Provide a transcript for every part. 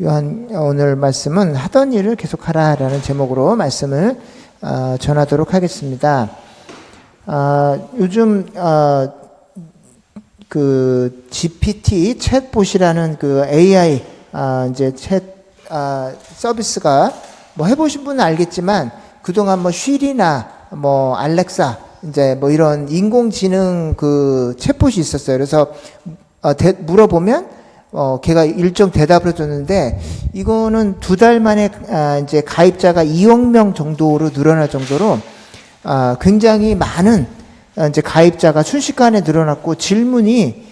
오늘 말씀은 하던 일을 계속하라라는 제목으로 말씀을 전하도록 하겠습니다. 요즘 그 GPT 챗봇이라는 그 AI 이제 챗 서비스가 뭐 해보신 분은 알겠지만 그동안 뭐 쉬리나 뭐 알렉사 이제 뭐 이런 인공지능 그 챗봇이 있었어요. 그래서 물어보면 걔가 일정 대답을 해줬는데 이거는 2달 만에 이제 가입자가 2억 명 정도로 늘어날 정도로 굉장히 많은 이제 가입자가 순식간에 늘어났고 질문이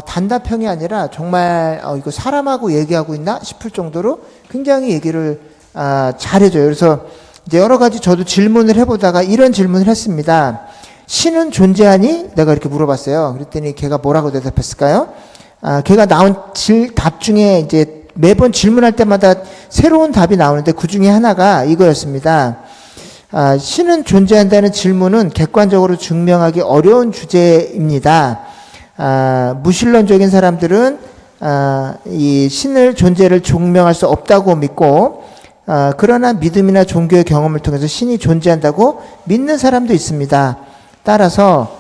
단답형이 아니라 정말 이거 사람하고 얘기하고 있나 싶을 정도로 굉장히 얘기를 잘해줘요. 그래서 이제 여러 가지 저도 질문을 해보다가 이런 질문을 했습니다. 신은 존재하니? 내가 이렇게 물어봤어요. 그랬더니 걔가 뭐라고 대답했을까요? 걔가 나온 답 중에 이제 매번 질문할 때마다 새로운 답이 나오는데 그 중에 하나가 이거였습니다. 신은 존재한다는 질문은 객관적으로 증명하기 어려운 주제입니다. 무신론적인 사람들은 이 신을 존재를 증명할 수 없다고 믿고 그러나 믿음이나 종교의 경험을 통해서 신이 존재한다고 믿는 사람도 있습니다. 따라서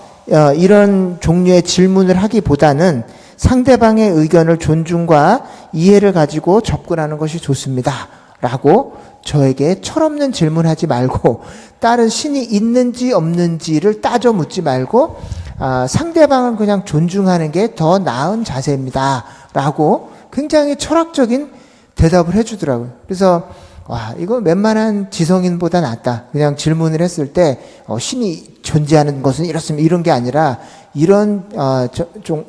이런 종류의 질문을 하기보다는 상대방의 의견을 존중과 이해를 가지고 접근하는 것이 좋습니다. 라고 저에게 철없는 질문하지 말고 다른 신이 있는지 없는지를 따져 묻지 말고 상대방을 그냥 존중하는 게 더 나은 자세입니다. 라고 굉장히 철학적인 대답을 해주더라고요. 그래서 이거 웬만한 지성인보다 낫다. 그냥 질문을 했을 때 신이 존재하는 것은 이렇습니다. 이런 게 아니라 이런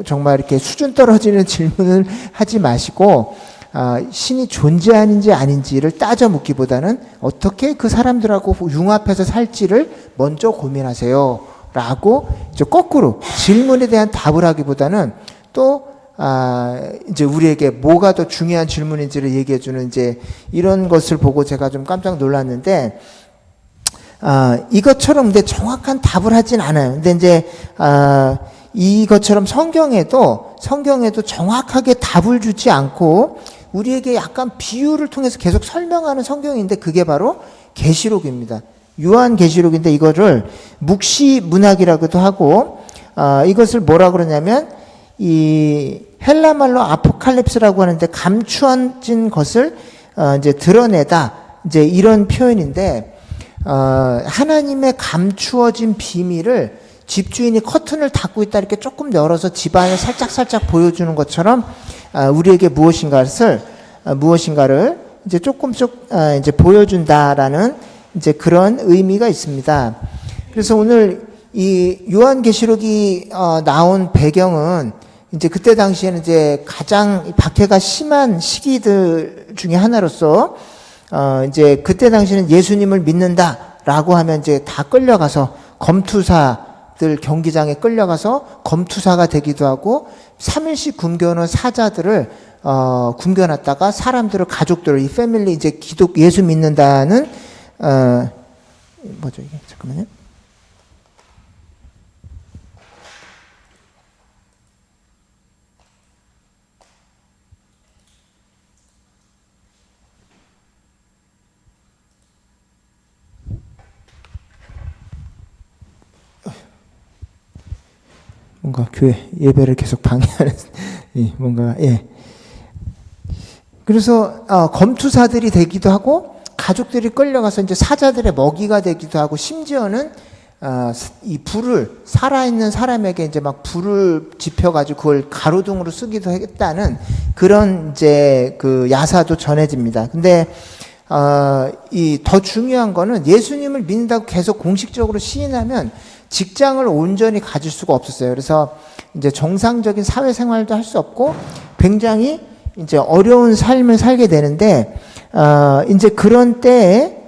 정말 이렇게 수준 떨어지는 질문을 하지 마시고 신이 존재하는지 아닌지를 따져 묻기보다는 어떻게 그 사람들하고 융합해서 살지를 먼저 고민하세요. 라고 이제 거꾸로 질문에 대한 답을 하기보다는 또 이제 우리에게 뭐가 더 중요한 질문인지를 얘기해주는 이제 이런 것을 보고 제가 좀 깜짝 놀랐는데, 이것처럼 근데 정확한 답을 하진 않아요. 근데 이제, 이것처럼 성경에도 정확하게 답을 주지 않고 우리에게 약간 비유를 통해서 계속 설명하는 성경인데 그게 바로 계시록입니다. 요한계시록인데 이거를 묵시문학이라고도 하고, 이것을 뭐라 그러냐면 이 헬라 말로 아포칼립스라고 하는데 감추어진 것을 이제 드러내다 이제 이런 표현인데 하나님의 감추어진 비밀을 집주인이 커튼을 닫고 있다 이렇게 조금 열어서 집안을 살짝 보여주는 것처럼 우리에게 무엇인가를 이제 조금씩 이제 보여준다라는 이제 그런 의미가 있습니다. 그래서 오늘 이 요한계시록이 나온 배경은 이제 그때 당시에는 이제 가장 박해가 심한 시기들 중에 하나로서 이제 그때 당시에는 예수님을 믿는다라고 하면 이제 다 끌려가서 검투사들 경기장에 끌려가서 검투사가 되기도 하고 3일씩 굶겨놓은 사자들을 굶겨놨다가 사람들을 가족들을 이 패밀리 이제 예수 믿는다는 뭐죠 이게 잠깐만요. 뭔가 교회 예배를 계속 방해하는 뭔가 그래서 검투사들이 되기도 하고 가족들이 끌려가서 이제 사자들의 먹이가 되기도 하고 심지어는 이 불을 살아있는 사람에게 이제 막 불을 지펴가지고 그걸 가로등으로 쓰기도 했다는 그런 이제 그 야사도 전해집니다. 근데 이 더 중요한 거는 예수님을 믿는다고 계속 공식적으로 시인하면 직장을 온전히 가질 수가 없었어요. 그래서 이제 정상적인 사회생활도 할 수 없고 굉장히 이제 어려운 삶을 살게 되는데 이제 그런 때에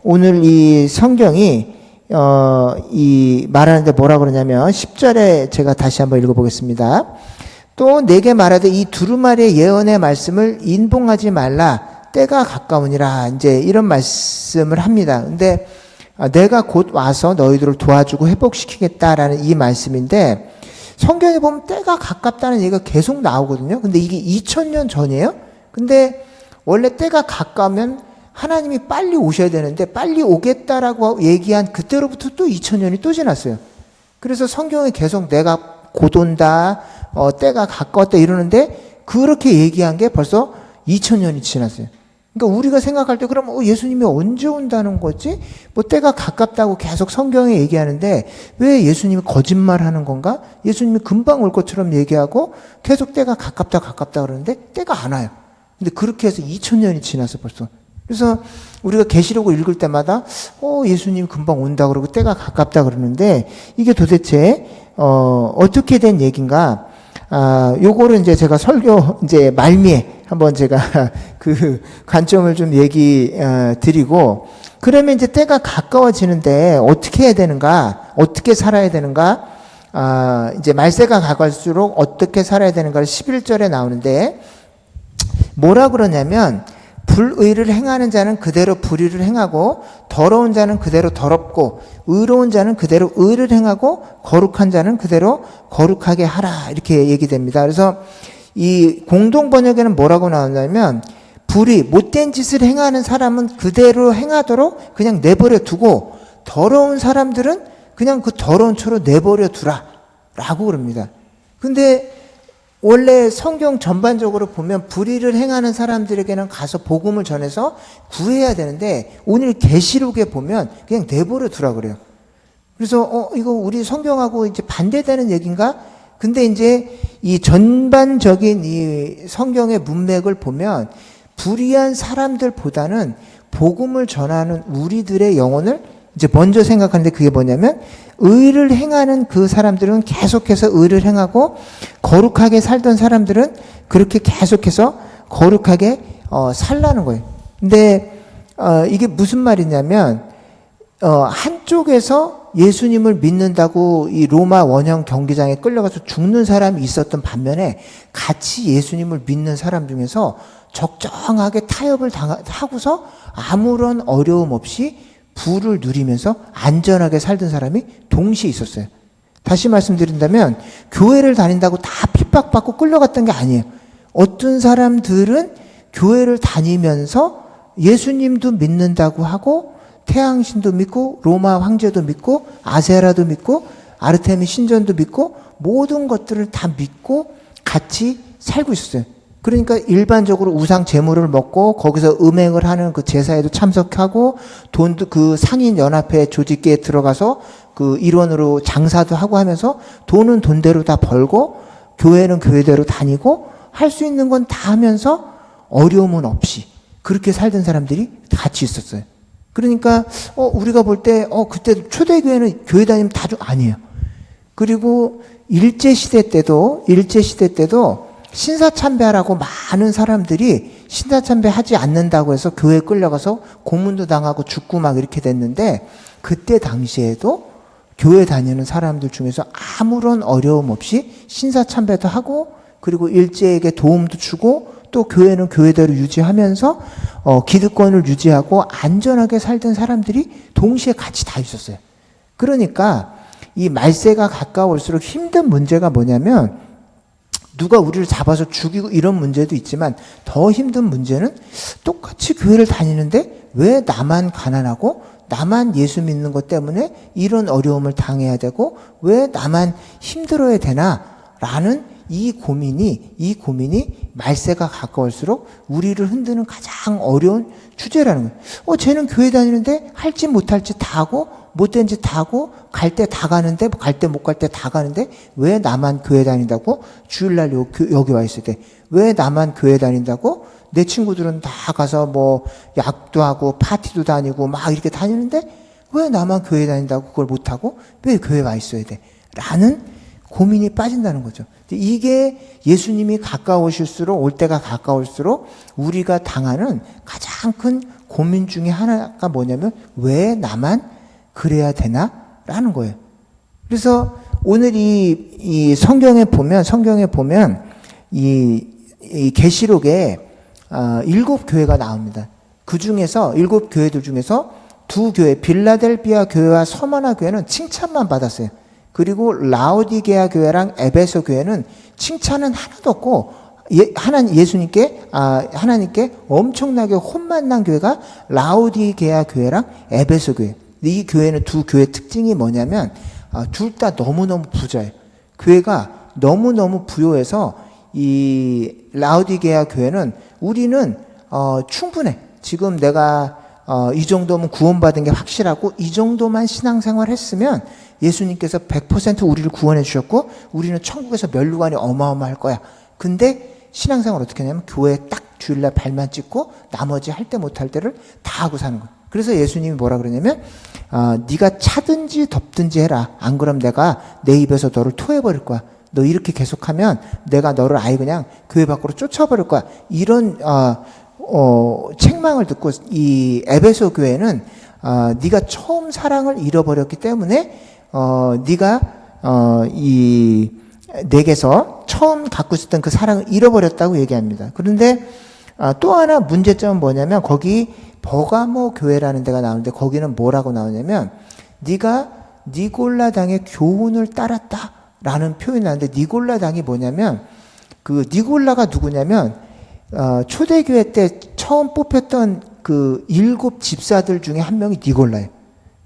오늘 이 성경이 이 말하는데 뭐라 그러냐면 10절에 제가 다시 한번 읽어보겠습니다. 또 내게 말하되 이 두루마리의 예언의 말씀을 인봉하지 말라 때가 가까우니라 이제 이런 말씀을 합니다. 근데 내가 곧 와서 너희들을 도와주고 회복시키겠다라는 이 말씀인데 성경에 보면 때가 가깝다는 얘기가 계속 나오거든요. 근데 이게 2000년 전이에요. 근데 원래 때가 가까우면 하나님이 빨리 오셔야 되는데 빨리 오겠다라고 얘기한 그때로부터 또 2000년이 또 지났어요. 그래서 성경에 계속 내가 곧 온다, 때가 가까웠다 이러는데 그렇게 얘기한 게 벌써 2000년이 지났어요. 그러니까 우리가 생각할 때 그럼 예수님이 언제 온다는 거지? 뭐 때가 가깝다고 계속 성경에 얘기하는데 왜 예수님이 거짓말하는 건가? 예수님이 금방 올 것처럼 얘기하고 계속 때가 가깝다 그러는데 때가 안 와요. 근데 그렇게 해서 2000년이 지났어 벌써. 그래서 우리가 계시록을 읽을 때마다 예수님 금방 온다 그러고 때가 가깝다 그러는데 이게 도대체 어떻게 된 얘기인가? 요거를 이제 제가 설교 이제 말미에 한번 제가 그 관점을 좀 드리고 그러면 이제 때가 가까워지는데 어떻게 해야 되는가? 어떻게 살아야 되는가? 이제 말세가 가까울수록 어떻게 살아야 되는가를 11절에 나오는데 뭐라 그러냐면 불의를 행하는 자는 그대로 불의를 행하고 더러운 자는 그대로 더럽고 의로운 자는 그대로 의를 행하고 거룩한 자는 그대로 거룩하게 하라 이렇게 얘기됩니다. 그래서 이 공동 번역에는 뭐라고 나오냐면 불의 못된 짓을 행하는 사람은 그대로 행하도록 그냥 내버려 두고 더러운 사람들은 그냥 그 더러운 채로 내버려 두라 라고 그럽니다. 근데 원래 성경 전반적으로 보면 불의를 행하는 사람들에게는 가서 복음을 전해서 구해야 되는데 오늘 계시록에 보면 그냥 내버려 두라 그래요. 그래서 이거 우리 성경하고 이제 반대되는 얘기인가? 근데 이제 이 전반적인 이 성경의 문맥을 보면 불의한 사람들보다는 복음을 전하는 우리들의 영혼을 이제 먼저 생각하는데 그게 뭐냐면 의를 행하는 그 사람들은 계속해서 의를 행하고 거룩하게 살던 사람들은 그렇게 계속해서 거룩하게 살라는 거예요. 근데 이게 무슨 말이냐면 한쪽에서 예수님을 믿는다고 이 로마 원형 경기장에 끌려가서 죽는 사람이 있었던 반면에 같이 예수님을 믿는 사람 중에서 적정하게 타협을 하고서 아무런 어려움 없이 부를 누리면서 안전하게 살던 사람이 동시에 있었어요. 다시 말씀드린다면 교회를 다닌다고 다 핍박받고 끌려갔던 게 아니에요. 어떤 사람들은 교회를 다니면서 예수님도 믿는다고 하고 태양신도 믿고 로마 황제도 믿고 아세라도 믿고 아르테미 신전도 믿고 모든 것들을 다 믿고 같이 살고 있었어요. 그러니까 일반적으로 우상 제물을 먹고 거기서 음행을 하는 그 제사에도 참석하고 돈도 그 상인 연합회 조직계에 들어가서 그 일원으로 장사도 하고 하면서 돈은 돈대로 다 벌고 교회는 교회대로 다니고 할 수 있는 건 다 하면서 어려움은 없이 그렇게 살던 사람들이 같이 있었어요. 그러니까 우리가 볼 때 그때 초대교회는 교회 다니면 다주 아니에요. 그리고 일제시대 때도 신사참배하라고 많은 사람들이 신사참배하지 않는다고 해서 교회에 끌려가서 고문도 당하고 죽고 막 이렇게 됐는데 그때 당시에도 교회 다니는 사람들 중에서 아무런 어려움 없이 신사참배도 하고 그리고 일제에게 도움도 주고 또 교회는 교회대로 유지하면서 기득권을 유지하고 안전하게 살던 사람들이 동시에 같이 다 있었어요. 그러니까 이 말세가 가까울수록 힘든 문제가 뭐냐면 누가 우리를 잡아서 죽이고 이런 문제도 있지만 더 힘든 문제는 똑같이 교회를 다니는데 왜 나만 가난하고 나만 예수 믿는 것 때문에 이런 어려움을 당해야 되고 왜 나만 힘들어야 되나 라는 이 고민이 말세가 가까울수록 우리를 흔드는 가장 어려운 주제라는 거예요. 쟤는 교회 다니는데 할지 못할지 다 하고 못된 짓 다 하고 갈 때 다 가는데 갈 때 못 갈 때 다 가는데 왜 나만 교회 다닌다고 주일날 여기 와 있을 때 왜 나만 교회 다닌다고 내 친구들은 다 가서 뭐 약도 하고 파티도 다니고 막 이렇게 다니는데 왜 나만 교회 다닌다고 그걸 못하고 왜 교회 와 있어야 돼 라는 고민이 빠진다는 거죠. 이게 예수님이 가까우실수록 올 때가 가까울수록 우리가 당하는 가장 큰 고민 중에 하나가 뭐냐면 왜 나만 그래야 되나? 라는 거예요. 그래서 오늘 이 성경에 보면 이 계시록에 7교회가 나옵니다. 그 중에서 7교회들 중에서 2교회 빌라델비아 교회와 서머나 교회는 칭찬만 받았어요. 그리고 라오디게아 교회랑 에베소 교회는 칭찬은 하나도 없고 하나님께 엄청나게 혼만 난 교회가 라오디게아 교회랑 에베소 교회. 이 교회는 두 교회 특징이 뭐냐면 둘 다 너무너무 부자예요. 교회가 너무너무 부요해서 이 라오디게아 교회는 우리는 충분해. 지금 내가 이 정도면 구원받은 게 확실하고 이 정도만 신앙생활 했으면 예수님께서 100% 우리를 구원해 주셨고 우리는 천국에서 면류관이 어마어마할 거야. 근데 신앙생활 어떻게 하냐면 교회에 딱 주일날 발만 찍고 나머지 할 때 못할 때를 다 하고 사는 거야. 그래서 예수님이 뭐라 그러냐면 네가 차든지 덮든지 해라. 안 그럼 내가 내 입에서 너를 토해버릴 거야. 너 이렇게 계속하면 내가 너를 아예 그냥 교회 밖으로 쫓아버릴 거야. 이런 책망을 듣고 이 에베소 교회는 네가 처음 사랑을 잃어버렸기 때문에 네가 내게서 처음 갖고 있었던 그 사랑을 잃어버렸다고 얘기합니다. 그런데 또 하나 문제점은 뭐냐면 거기 버가모 교회라는 데가 나오는데 거기는 뭐라고 나오냐면 네가 니골라당의 교훈을 따랐다라는 표현이 나오는데 니골라당이 뭐냐면 그 니골라가 누구냐면 초대교회 때 처음 뽑혔던 그 7 집사들 중에 한 명이 니골라예요.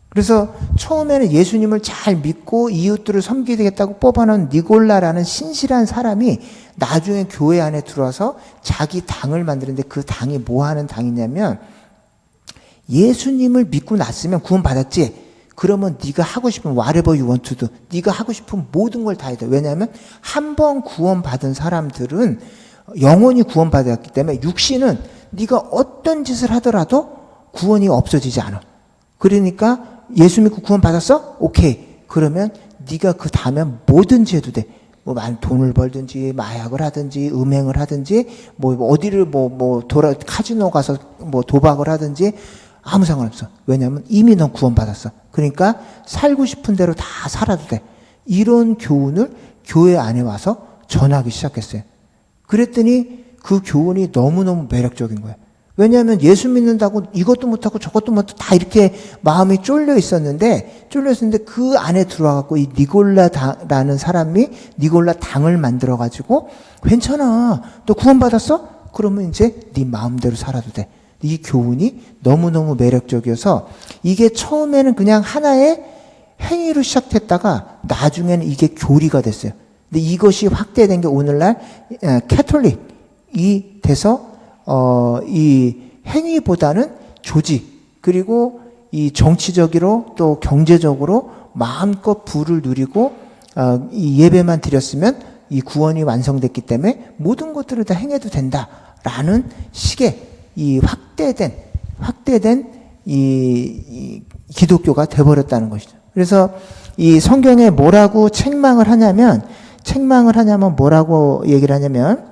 그래서 처음에는 예수님을 잘 믿고 이웃들을 섬기게 되겠다고 뽑아놓은 니골라라는 신실한 사람이 나중에 교회 안에 들어와서 자기 당을 만드는데 그 당이 뭐 하는 당이냐면 예수님을 믿고 났으면 구원받았지? 그러면 네가 하고 싶은 whatever you want to do, 네가 하고 싶은 모든 걸 다 해야 돼. 왜냐하면 한 번 구원받은 사람들은 영원히 구원받았기 때문에 육신은 네가 어떤 짓을 하더라도 구원이 없어지지 않아. 그러니까 예수 믿고 구원받았어? 오케이. 그러면 네가 그 다음에 뭐든지 해도 돼. 뭐 돈을 벌든지 마약을 하든지 음행을 하든지 뭐 어디를 카지노 가서 뭐 도박을 하든지 아무 상관없어. 왜냐하면 이미 넌 구원받았어. 그러니까 살고 싶은 대로 다 살아도 돼. 이런 교훈을 교회 안에 와서 전하기 시작했어요. 그랬더니 그 교훈이 너무너무 매력적인 거예요. 왜냐하면 예수 믿는다고 이것도 못하고 저것도 못하고 다 이렇게 마음이 쫄려 있었는데 그 안에 들어와갖고 이 니골라라는 사람이 니골라 당을 만들어가지고 괜찮아. 너 구원받았어? 그러면 이제 네 마음대로 살아도 돼. 이 교훈이 너무너무 매력적이어서 이게 처음에는 그냥 하나의 행위로 시작됐다가 나중에는 이게 교리가 됐어요. 근데 이것이 확대된 게 오늘날 캐톨릭이 돼서 이 행위보다는 조직 그리고 이 정치적으로 또 경제적으로 마음껏 부를 누리고 이 예배만 드렸으면 이 구원이 완성됐기 때문에 모든 것들을 다 행해도 된다라는 식의 이 확대된 이 기독교가 돼버렸다는 것이죠. 그래서 이 성경에 뭐라고 책망을 하냐면 뭐라고 얘기를 하냐면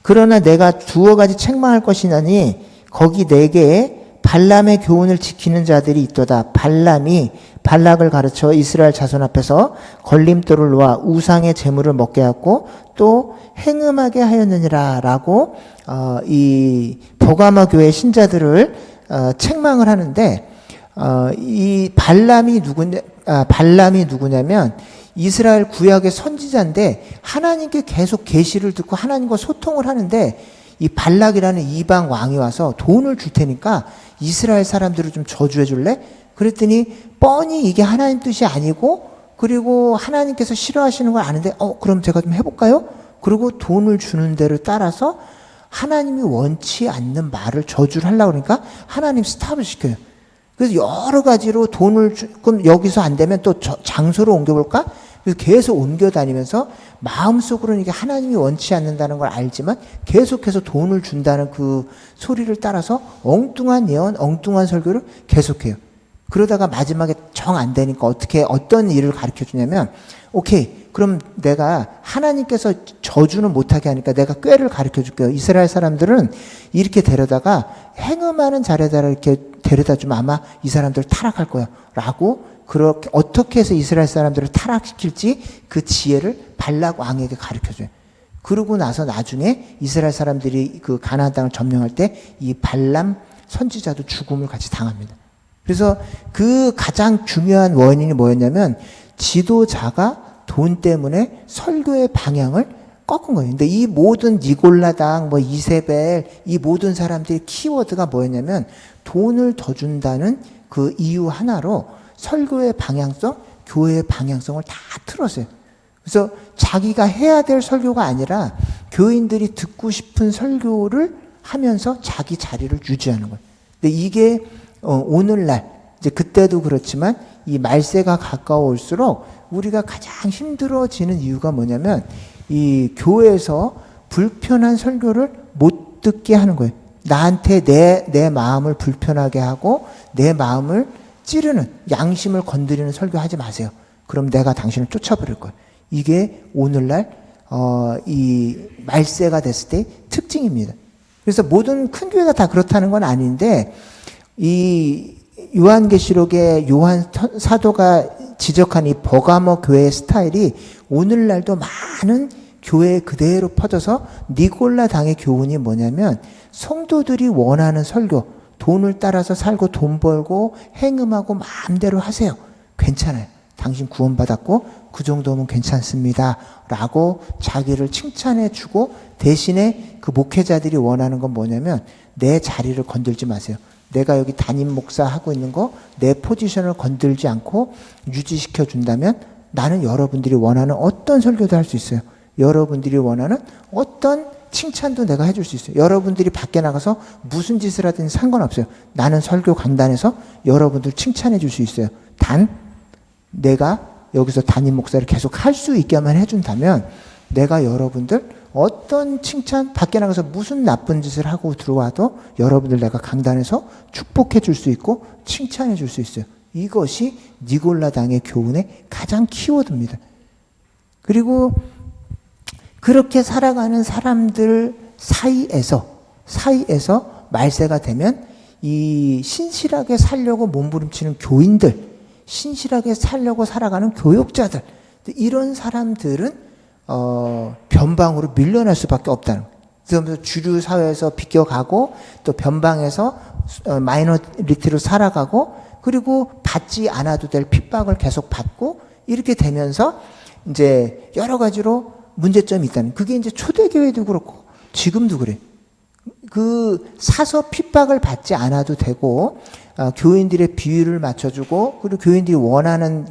그러나 내가 두어 가지 책망할 것이나니 거기 내게 발람의 교훈을 지키는 자들이 있도다. 발람이 발락을 가르쳐 이스라엘 자손 앞에서 걸림돌을 놓아 우상의 제물을 먹게 하고 또 행음하게 하였느니라 라고 이 버가마 교회 신자들을 책망을 하는데 이 발람이 누구냐면 이스라엘 구약의 선지자인데 하나님께 계속 계시를 듣고 하나님과 소통을 하는데 이 발락이라는 이방 왕이 와서 돈을 줄 테니까 이스라엘 사람들을 좀 저주해 줄래? 그랬더니 뻔히 이게 하나님 뜻이 아니고 그리고 하나님께서 싫어하시는 걸 아는데 그럼 제가 좀 해볼까요? 그리고 돈을 주는 대로 따라서 하나님이 원치 않는 말을 저주를 하려고 그러니까 하나님 스탑을 시켜요. 그래서 여러 가지로 돈을 그럼 여기서 안 되면 또 장소로 옮겨볼까? 그래서 계속 옮겨다니면서 마음속으로는 이게 하나님이 원치 않는다는 걸 알지만 계속해서 돈을 준다는 그 소리를 따라서 엉뚱한 예언, 엉뚱한 설교를 계속해요. 그러다가 마지막에 정 안 되니까 어떤 일을 가르쳐 주냐면 오케이, 그럼 내가 하나님께서 저주는 못하게 하니까 내가 꾀를 가르쳐 줄게요. 이스라엘 사람들은 이렇게 데려다가 행음하는 자리에다 이렇게 데려다 주면 아마 이 사람들 타락할 거야. 라고 그렇게 어떻게 해서 이스라엘 사람들을 타락시킬지 그 지혜를 발락 왕에게 가르쳐 줘요. 그러고 나서 나중에 이스라엘 사람들이 그 가나안 땅을 점령할 때 이 발람 선지자도 죽음을 같이 당합니다. 그래서 그 가장 중요한 원인이 뭐였냐면 지도자가 돈 때문에 설교의 방향을 꺾은 거예요. 근데 이 모든 니골라당, 뭐 이세벨, 이 모든 사람들의 키워드가 뭐였냐면 돈을 더 준다는 그 이유 하나로 설교의 방향성, 교회의 방향성을 다 틀었어요. 그래서 자기가 해야 될 설교가 아니라 교인들이 듣고 싶은 설교를 하면서 자기 자리를 유지하는 거예요. 근데 이게 오늘날 이제 그때도 그렇지만 이 말세가 가까워올수록 우리가 가장 힘들어지는 이유가 뭐냐면 이 교회에서 불편한 설교를 못 듣게 하는 거예요. 나한테 내 마음을 불편하게 하고 내 마음을 찌르는, 양심을 건드리는 설교하지 마세요. 그럼 내가 당신을 쫓아버릴 거예요. 이게 오늘날 이 말세가 됐을 때의 특징입니다. 그래서 모든 큰 교회가 다 그렇다는 건 아닌데 이 요한계시록의 요한 사도가 지적한 이 버가모 교회의 스타일이 오늘날도 많은 교회에 그대로 퍼져서 니골라 당의 교훈이 뭐냐면 성도들이 원하는 설교, 돈을 따라서 살고 돈 벌고 행음하고 마음대로 하세요. 괜찮아요. 당신 구원받았고 그 정도면 괜찮습니다. 라고 자기를 칭찬해 주고 대신에 그 목회자들이 원하는 건 뭐냐면 내 자리를 건들지 마세요. 내가 여기 담임 목사 하고 있는 거 내 포지션을 건들지 않고 유지시켜 준다면 나는 여러분들이 원하는 어떤 설교도 할 수 있어요. 여러분들이 원하는 어떤 칭찬도 내가 해줄 수 있어요. 여러분들이 밖에 나가서 무슨 짓을 하든 상관없어요. 나는 설교 강단에서 여러분들 칭찬해 줄 수 있어요. 단 내가 여기서 담임 목사를 계속 할 수 있게만 해준다면 내가 여러분들 어떤 칭찬, 밖에 나가서 무슨 나쁜 짓을 하고 들어와도 여러분들 내가 강단에서 축복해 줄 수 있고 칭찬해 줄 수 있어요. 이것이 니골라당의 교훈의 가장 키워드입니다. 그리고 그렇게 살아가는 사람들 사이에서 말세가 되면 이 신실하게 살려고 몸부림치는 교인들, 신실하게 살려고 살아가는 교역자들, 이런 사람들은 변방으로 밀려날 수밖에 없다는 거예요. 그래서 주류 사회에서 비껴가고 또 변방에서 마이너리티로 살아가고 그리고 받지 않아도 될 핍박을 계속 받고 이렇게 되면서 이제 여러 가지로 문제점이 있다는, 그게 이제 초대교회도 그렇고 지금도 그래. 그 사서 핍박을 받지 않아도 되고 교인들의 비율을 맞춰주고 그리고 교인들이 원하는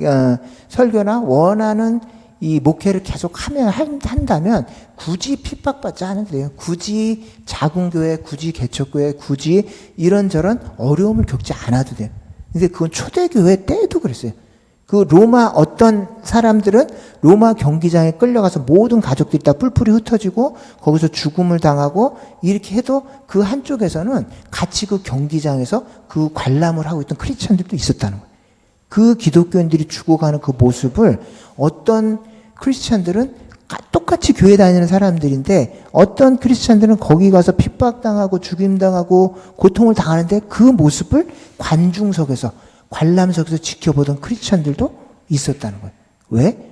설교나 원하는 이 목회를 계속 한다면 굳이 핍박받지 않아도 돼요. 굳이 작은 교회, 굳이 개척교회, 굳이 이런저런 어려움을 겪지 않아도 돼요. 근데 그건 초대교회 때도 그랬어요. 그 로마 어떤 사람들은 로마 경기장에 끌려가서 모든 가족들이 다 뿔뿔이 흩어지고 거기서 죽음을 당하고 이렇게 해도 그 한쪽에서는 같이 그 경기장에서 그 관람을 하고 있던 크리스찬들도 있었다는 거예요. 그 기독교인들이 죽어가는 그 모습을 어떤 크리스찬들은 똑같이 교회 다니는 사람들인데 어떤 크리스찬들은 거기 가서 핍박당하고 죽임당하고 고통을 당하는데 그 모습을 관중석에서 관람석에서 지켜보던 크리스찬들도 있었다는 거예요. 왜?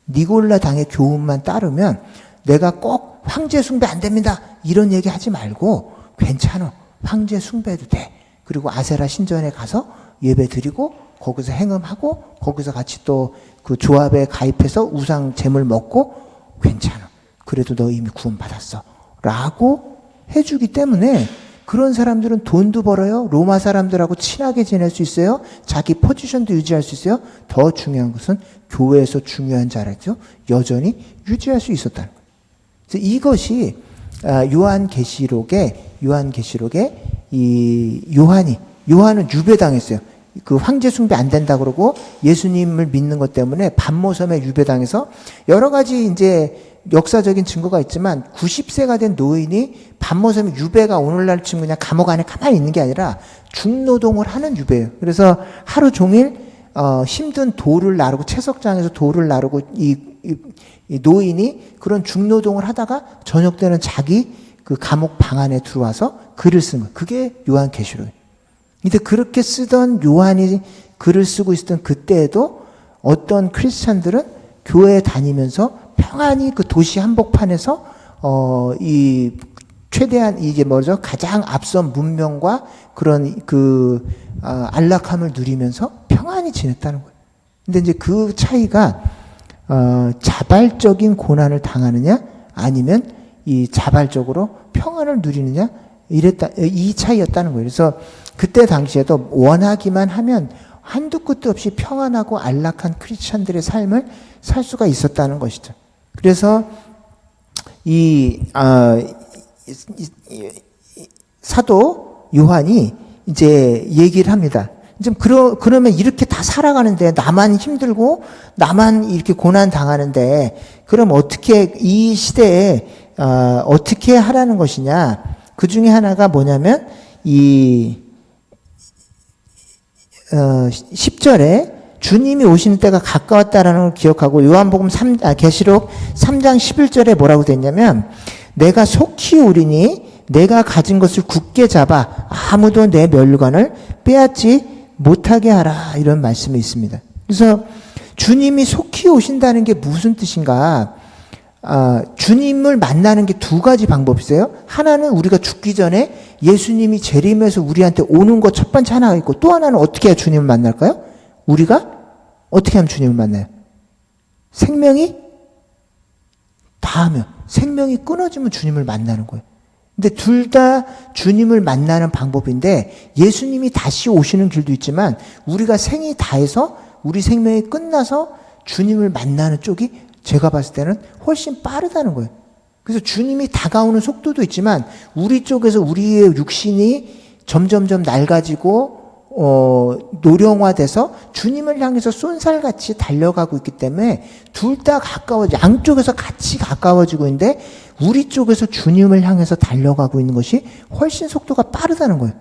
니골라 당의 교훈만 따르면 내가 꼭 황제 숭배 안 됩니다 이런 얘기 하지 말고 괜찮아, 황제 숭배해도 돼. 그리고 아세라 신전에 가서 예배 드리고 거기서 행음하고 거기서 같이 또 그 조합에 가입해서 우상 제물 먹고 괜찮아. 그래도 너 이미 구원받았어. 라고 해주기 때문에 그런 사람들은 돈도 벌어요. 로마 사람들하고 친하게 지낼 수 있어요. 자기 포지션도 유지할 수 있어요. 더 중요한 것은 교회에서 중요한 자리죠. 여전히 유지할 수 있었다는 거예요. 그래서 이것이 요한계시록에 이 요한은 유배당했어요. 그 황제 숭배 안 된다 그러고 예수님을 믿는 것 때문에 반모섬에 유배당해서 여러 가지 이제 역사적인 증거가 있지만 90세가 된 노인이 반모섬에 유배가 오늘날 지금 그냥 감옥 안에 가만히 있는 게 아니라 중노동을 하는 유배예요. 그래서 하루 종일 힘든 돌을 나르고 채석장에서 돌을 나르고 이 노인이 그런 중노동을 하다가 저녁 때는 자기 그 감옥 방 안에 들어와서 글을 쓰는 거예요. 그게 요한계시록이에요. 근데 그렇게 쓰던 요한이 글을 쓰고 있었던 그때에도 어떤 크리스찬들은 교회에 다니면서 평안히 그 도시 한복판에서 이 최대한 이게 뭐죠? 가장 앞선 문명과 그런 그 안락함을 누리면서 평안히 지냈다는 거예요. 근데 이제 그 차이가 자발적인 고난을 당하느냐 아니면 이 자발적으로 평안을 누리느냐 이 차이였다는 거예요. 그래서 그때 당시에도 원하기만 하면 한두 끝도 없이 평안하고 안락한 크리스천들의 삶을 살 수가 있었다는 것이죠. 그래서 사도 요한이 이제 얘기를 합니다. 좀 그러면 이렇게 다 살아가는데 나만 힘들고 나만 이렇게 고난 당하는데 그럼 어떻게 이 시대에 어떻게 하라는 것이냐? 그 중에 하나가 뭐냐면 10절에 주님이 오시는 때가 가까웠다라는 걸 기억하고 요한복음 계시록 3장 11절에 뭐라고 됐냐면 내가 속히 오리니 내가 가진 것을 굳게 잡아 아무도 내 면류관을 빼앗지 못하게 하라 이런 말씀이 있습니다. 그래서 주님이 속히 오신다는 게 무슨 뜻인가? 주님을 만나는 게 두 가지 방법이 있어요. 하나는 우리가 죽기 전에 예수님이 재림해서 우리한테 오는 것 첫 번째 하나가 있고 또 하나는 어떻게 해야 주님을 만날까요? 우리가 어떻게 하면 주님을 만나요? 생명이 다하면 생명이 끊어지면 주님을 만나는 거예요. 근데 둘 다 주님을 만나는 방법인데 예수님이 다시 오시는 길도 있지만 우리가 생이 다해서 우리 생명이 끝나서 주님을 만나는 쪽이 제가 봤을 때는 훨씬 빠르다는 거예요. 그래서 주님이 다가오는 속도도 있지만 우리 쪽에서 우리의 육신이 점점점 낡아지고 노령화돼서 주님을 향해서 쏜살같이 달려가고 있기 때문에 둘 다 양쪽에서 같이 가까워지고 있는데 우리 쪽에서 주님을 향해서 달려가고 있는 것이 훨씬 속도가 빠르다는 거예요.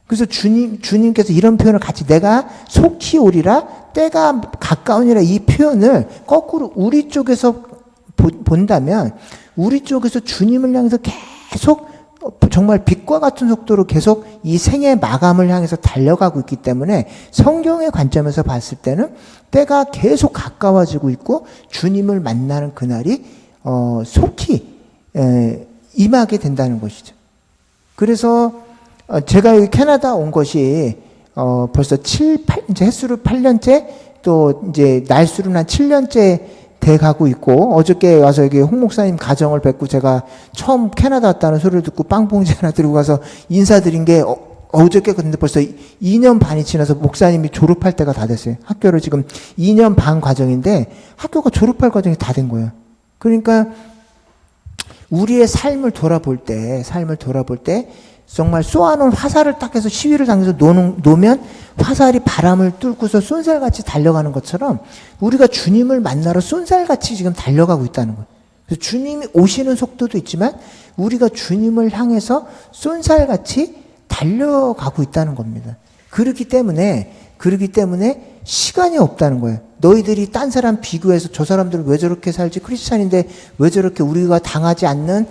그래서 주님께서 이런 표현을 같이 내가 속히 오리라 때가 가까우니라 이 표현을 거꾸로 우리 쪽에서 본다면 우리 쪽에서 주님을 향해서 계속 정말 빛과 같은 속도로 계속 이 생의 마감을 향해서 달려가고 있기 때문에 성경의 관점에서 봤을 때는 때가 계속 가까워지고 있고 주님을 만나는 그날이 속히 임하게 된다는 것이죠. 그래서 제가 여기 캐나다 온 것이 벌써 이제 햇수로 8년째 또 이제 날수로는 한 7년째 돼 가고 있고 어저께 와서 여기 홍 목사님 가정을 뵙고 제가 처음 캐나다 왔다는 소리를 듣고 빵봉지 하나 들고 가서 인사드린 게 어저께 근데 벌써 2년 반이 지나서 목사님이 졸업할 때가 다 됐어요. 학교를 지금 2년 반 과정인데 학교가 졸업할 과정이 다 된 거예요. 그러니까 우리의 삶을 돌아볼 때 정말 쏘아놓은 화살을 딱 해서 시위를 당해서 놓으면 화살이 바람을 뚫고서 쏜살같이 달려가는 것처럼 우리가 주님을 만나러 쏜살같이 지금 달려가고 있다는 거예요. 그래서 주님이 오시는 속도도 있지만 우리가 주님을 향해서 쏜살같이 달려가고 있다는 겁니다. 그렇기 때문에 시간이 없다는 거예요. 너희들이 딴 사람 비교해서 저 사람들은 왜 저렇게 살지? 크리스찬인데 왜 저렇게 우리가 당하는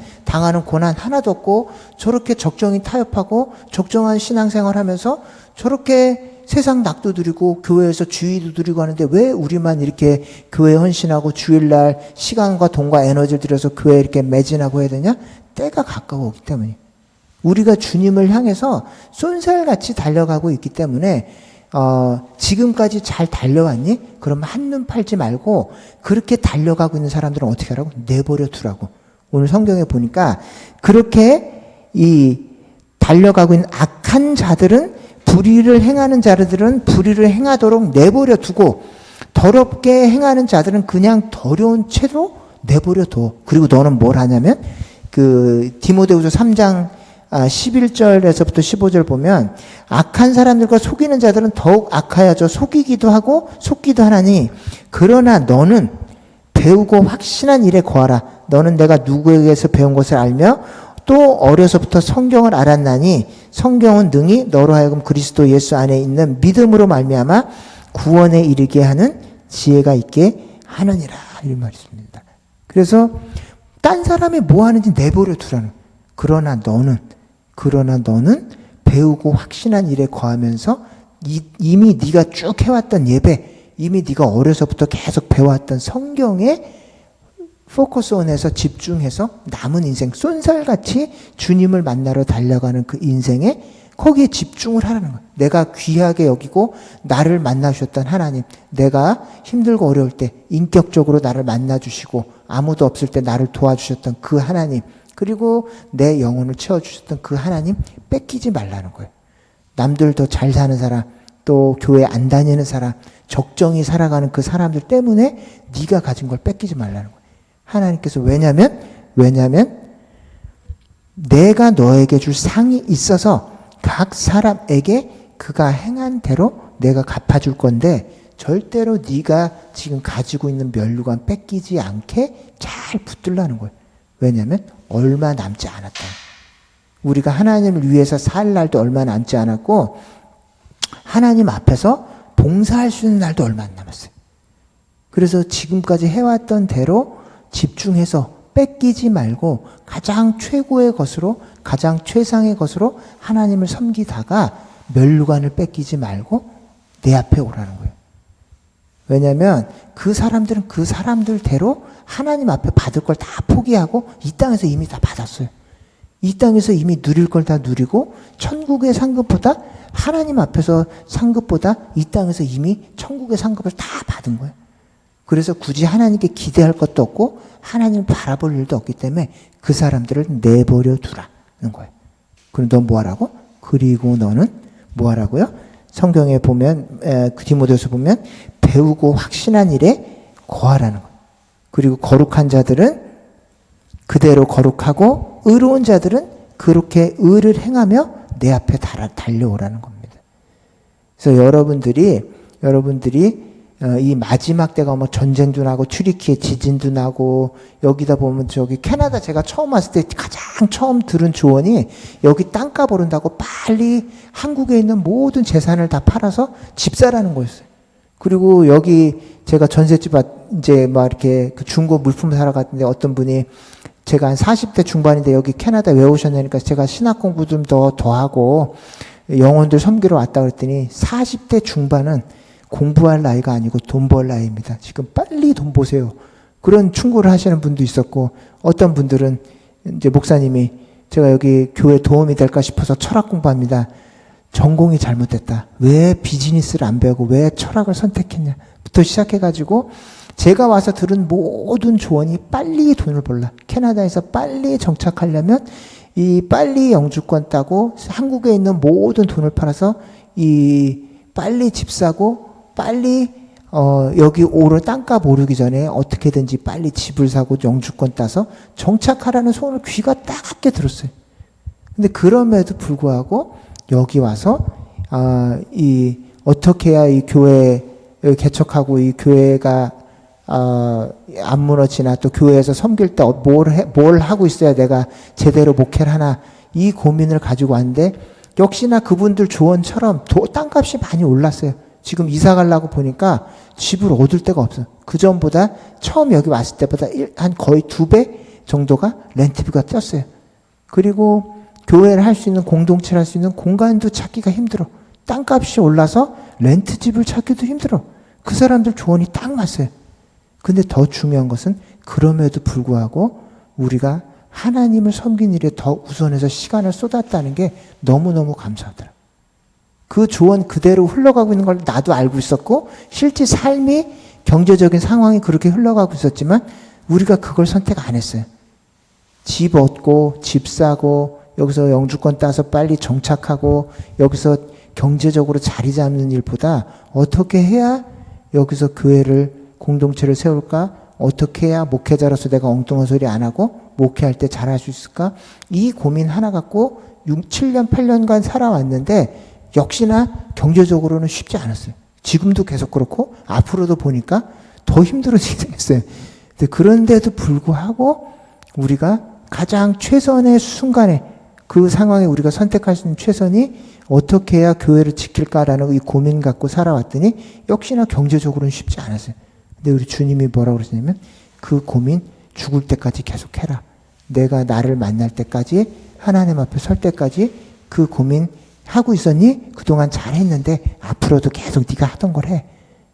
고난 하나도 없고 저렇게 적정히 타협하고 적정한 신앙생활 하면서 저렇게 세상 낙도 누리고 교회에서 주의도 누리고 하는데 왜 우리만 이렇게 교회 헌신하고 주일날 시간과 돈과 에너지를 들여서 교회에 이렇게 매진하고 해야 되냐? 때가 가까워오기 때문에 우리가 주님을 향해서 쏜살같이 달려가고 있기 때문에 지금까지 잘 달려왔니? 그러면 한눈 팔지 말고 그렇게 달려가고 있는 사람들은 어떻게 하라고? 내버려 두라고. 오늘 성경에 보니까 그렇게 달려가고 있는 악한 자들은 불의를 행하는 자들은 불의를 행하도록 내버려 두고 더럽게 행하는 자들은 그냥 더러운 채로 내버려 둬. 그리고 너는 뭘 하냐면 디모데후서 3장 11절에서부터 15절 보면 악한 사람들과 속이는 자들은 더욱 악하여져 속이기도 하고 속기도 하나니 그러나 너는 배우고 확신한 일에 거하라. 너는 내가 누구에게서 배운 것을 알며 또 어려서부터 성경을 알았나니 성경은 능히 너로 하여금 그리스도 예수 안에 있는 믿음으로 말미암아 구원에 이르게 하는 지혜가 있게 하느니라. 이런 말이 있습니다. 그래서 딴 사람이 뭐 하는지 내버려 두라는. 그러나 너는 배우고 확신한 일에 거하면서 이미 네가 쭉 해왔던 예배, 이미 네가 어려서부터 계속 배워왔던 성경에 포커스온해서 집중해서 남은 인생 쏜살같이 주님을 만나러 달려가는 그 인생에 거기에 집중을 하라는 거예요. 내가 귀하게 여기고 나를 만나주셨던 하나님, 내가 힘들고 어려울 때 인격적으로 나를 만나주시고 아무도 없을 때 나를 도와주셨던 그 하나님, 그리고 내 영혼을 채워주셨던 그 하나님 뺏기지 말라는 거예요. 남들 더 잘 사는 사람, 또 교회 안 다니는 사람, 적정히 살아가는 그 사람들 때문에 네가 가진 걸 뺏기지 말라는 거예요. 하나님께서 왜냐면 내가 너에게 줄 상이 있어서 각 사람에게 그가 행한 대로 내가 갚아줄 건데 절대로 네가 지금 가지고 있는 면류관 뺏기지 않게 잘 붙들라는 거예요. 왜냐면 얼마 남지 않았다. 우리가 하나님을 위해서 살 날도 얼마 남지 않았고 하나님 앞에서 봉사할 수 있는 날도 얼마 안 남았어요. 그래서 지금까지 해왔던 대로 집중해서 뺏기지 말고 가장 최고의 것으로, 가장 최상의 것으로 하나님을 섬기다가 면류관을 뺏기지 말고 내 앞에 오라는 거예요. 왜냐하면 그 사람들은 그 사람들대로 하나님 앞에 받을 걸 다 포기하고 이 땅에서 이미 다 받았어요. 이 땅에서 이미 누릴 걸 다 누리고 천국의 상급보다, 하나님 앞에서 상급보다 이 땅에서 이미 천국의 상급을 다 받은 거예요. 그래서 굳이 하나님께 기대할 것도 없고 하나님을 바라볼 일도 없기 때문에 그 사람들을 내버려 두라는 거예요. 그럼 넌 뭐 하라고? 그리고 너는 뭐 하라고요? 성경에 보면, 디모데후서 보면 배우고 확신한 일에 거하라는 거예요. 그리고 거룩한 자들은 그대로 거룩하고 의로운 자들은 그렇게 의를 행하며 내 앞에 달려오라는 겁니다. 그래서 여러분들이 이 마지막 때가 뭐 전쟁도 나고 튀르키예 지진도 나고 여기다 보면 저기 캐나다 제가 처음 왔을 때 가장 처음 들은 조언이 여기 땅값 오른다고 빨리 한국에 있는 모든 재산을 다 팔아서 집 사라는 거였어요. 그리고 여기 제가 전셋집 이제 막 이렇게 그 중고 물품 사러 갔는데 어떤 분이 제가 한 40대 중반인데 여기 캐나다 왜 오셨냐니까 제가 신학 공부 좀 더 하고 영혼들 섬기러 왔다 그랬더니 40대 중반은 공부할 나이가 아니고 돈 벌 나이입니다. 지금 빨리 돈 보세요. 그런 충고를 하시는 분도 있었고 어떤 분들은 이제 목사님이 제가 여기 교회 도움이 될까 싶어서 철학 공부합니다. 전공이 잘못됐다. 왜 비즈니스를 안 배우고 왜 철학을 선택했냐부터 시작해가지고 제가 와서 들은 모든 조언이 빨리 돈을 벌라. 캐나다에서 빨리 정착하려면 이 빨리 영주권 따고 한국에 있는 모든 돈을 팔아서 이 빨리 집 사고 빨리 여기 땅값 오르기 전에 어떻게든지 빨리 집을 사고 영주권 따서 정착하라는 소원을 귀가 따갑게 들었어요. 근데 그럼에도 불구하고 여기 와서 어떻게 해야 이 교회 개척하고 이 교회가 안 무너지나 또 교회에서 섬길 때 뭘 하고 있어야 내가 제대로 목회를 하나 이 고민을 가지고 왔는데 역시나 그분들 조언처럼 땅값이 많이 올랐어요. 지금 이사 가려고 보니까 집을 얻을 데가 없어요. 그 전보다 처음 여기 왔을 때보다 한 거의 2배 정도가 렌트비가 뛰었어요. 그리고 교회를 할 수 있는 공동체를 할 수 있는 공간도 찾기가 힘들어. 땅값이 올라서 렌트집을 찾기도 힘들어. 그 사람들 조언이 딱 맞아요. 근데 더 중요한 것은 그럼에도 불구하고 우리가 하나님을 섬긴 일에 더 우선해서 시간을 쏟았다는 게 너무너무 감사하더라. 그 조언 그대로 흘러가고 있는 걸 나도 알고 있었고 실제 삶이 경제적인 상황이 그렇게 흘러가고 있었지만 우리가 그걸 선택 안 했어요. 집 얻고 집 사고 여기서 영주권 따서 빨리 정착하고 여기서 경제적으로 자리 잡는 일보다 어떻게 해야 여기서 교회를 공동체를 세울까? 어떻게 해야 목회자로서 내가 엉뚱한 소리 안 하고 목회할 때 잘할 수 있을까? 이 고민 하나 갖고 7년 8년간 살아왔는데 역시나 경제적으로는 쉽지 않았어요. 지금도 계속 그렇고 앞으로도 보니까 더 힘들어지게 생겼어요. 그런데도 불구하고 우리가 가장 최선의 순간에 그 상황에 우리가 선택할 수 있는 최선이 어떻게 해야 교회를 지킬까라는 이 고민 갖고 살아왔더니 역시나 경제적으로는 쉽지 않았어요. 근데 우리 주님이 뭐라고 그러시냐면 그 고민 죽을 때까지 계속해라. 내가 나를 만날 때까지 하나님 앞에 설 때까지 그 고민 하고 있었니? 그동안 잘했는데 앞으로도 계속 네가 하던 걸 해.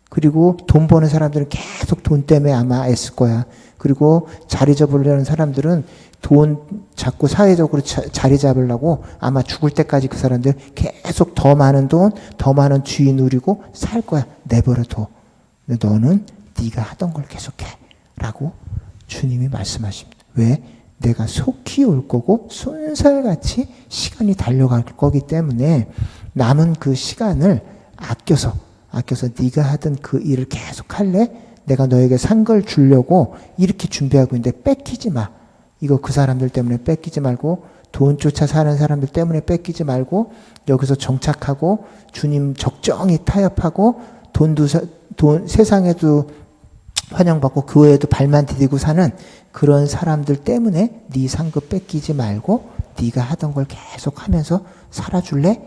그리고 돈 버는 사람들은 계속 돈 때문에 아마 애쓸 거야. 그리고 자리 잡으려는 사람들은 돈 자꾸 사회적으로 자리 잡으려고 아마 죽을 때까지 그 사람들 계속 더 많은 돈, 더 많은 주의 누리고 살 거야. 내버려둬. 너는 네가 하던 걸 계속해. 라고 주님이 말씀하십니다. 왜? 내가 속히 올 거고 쏜살같이 시간이 달려갈 거기 때문에 남은 그 시간을 아껴서 네가 하던 그 일을 계속 할래? 내가 너에게 산 걸 주려고 이렇게 준비하고 있는데 뺏기지 마. 이거 그 사람들 때문에 뺏기지 말고 돈 쫓아 사는 사람들 때문에 뺏기지 말고 여기서 정착하고 주님 적정히 타협하고 돈 세상에도 환영받고 교회에도 발만 디디고 사는 그런 사람들 때문에 네 상급 뺏기지 말고 네가 하던 걸 계속 하면서 살아줄래?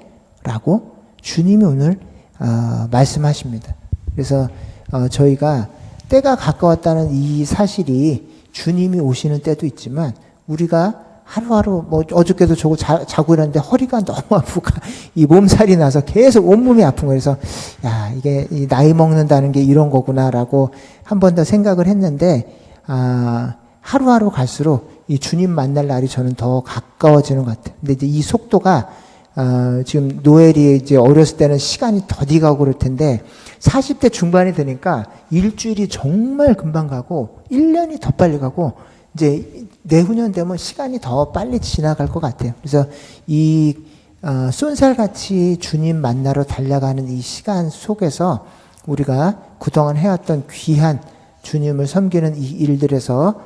라고 주님이 오늘 말씀하십니다. 그래서 저희가 때가 가까웠다는 이 사실이 주님이 오시는 때도 있지만 우리가 하루하루 뭐 어저께도 저거 자고 일었는데 허리가 너무 아프고 이 몸살이 나서 계속 온몸이 아픈 거예요. 그래서 야 이게 이 나이 먹는다는 게 이런 거구나라고 한 번 더 생각을 했는데 하루하루 갈수록 이 주님 만날 날이 저는 더 가까워지는 것 같아요. 근데 이제 이 속도가 지금 노엘이 이제 어렸을 때는 시간이 더디 가고 그럴 텐데 40대 중반이 되니까 일주일이 정말 금방 가고 1년이 더 빨리 가고 이제 내후년 되면 시간이 더 빨리 지나갈 것 같아요. 그래서 이 쏜살같이 주님 만나러 달려가는 이 시간 속에서 우리가 그동안 해왔던 귀한 주님을 섬기는 이 일들에서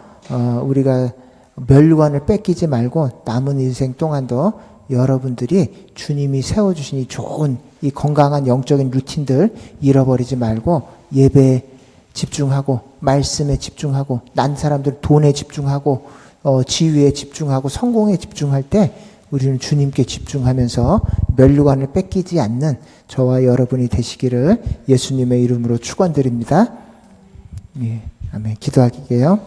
우리가 멸관을 뺏기지 말고 남은 인생 동안도 여러분들이 주님이 세워주신 이 좋은 이 건강한 영적인 루틴들 잃어버리지 말고 예배에 집중하고 말씀에 집중하고 난 사람들 돈에 집중하고 지위에 집중하고 성공에 집중할 때 우리는 주님께 집중하면서 멸류관을 뺏기지 않는 저와 여러분이 되시기를 예수님의 이름으로 축원드립니다. 예, 아멘. 기도할게요.